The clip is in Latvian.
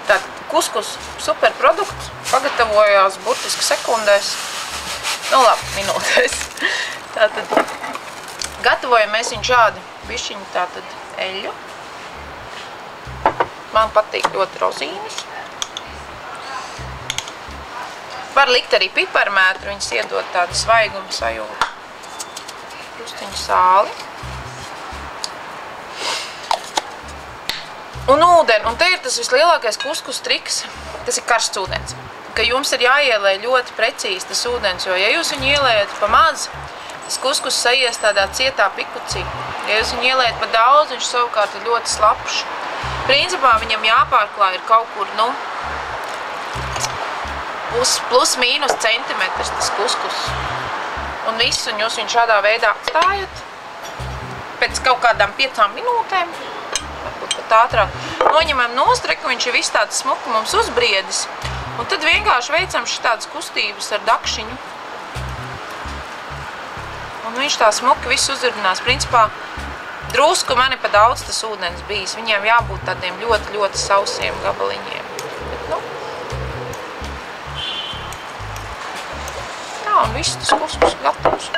Tātad kuskus superprodukts pagatavojās burtiski sekundēs, nu labi, minūtēs. Tātad gatavojam mēs viņu šādi bišķiņu tātad eļļu. Man patīk ļoti rozīnes. Var likt arī piparmētru, viņas iedod tādu svaigumu sajūtu. Drusciņu sāli. Un ūdeni. Un te ir tas vislielākais kuskus triks. Tas ir karsts ūdens. Ka jums ir jāielē ļoti precīzi tas ūdens, jo ja jūs viņu ielējat pa maz, tas kuskus sajies tādā cietā pikucī. Ja jūs viņu ielējat pa daudz, viņš savukārt ir ļoti slapšs. Principā viņam jāpārklāj ir kaut kur, nu, plus mīnus centimetrs tas kuskus. Un viss, un jūs viņu šādā veidā atstājat. Pēc kaut kādām 5 minūtēm, varbūt pat ātrāk, noņemam nost, ka viņš ir viss tāds smuki mums uzbriedis. Un tad vienkārši veicam šitādas kustības ar dakšiņu. Un viņš tā smuki viss uzurvinās. Principā, drusku man ir pa daudz tas ūdens bijis. Viņiem jābūt tādiem ļoti, ļoti sausiem gabaliņiem. Bet, nu, tā, un viss tas kuskus gatavs.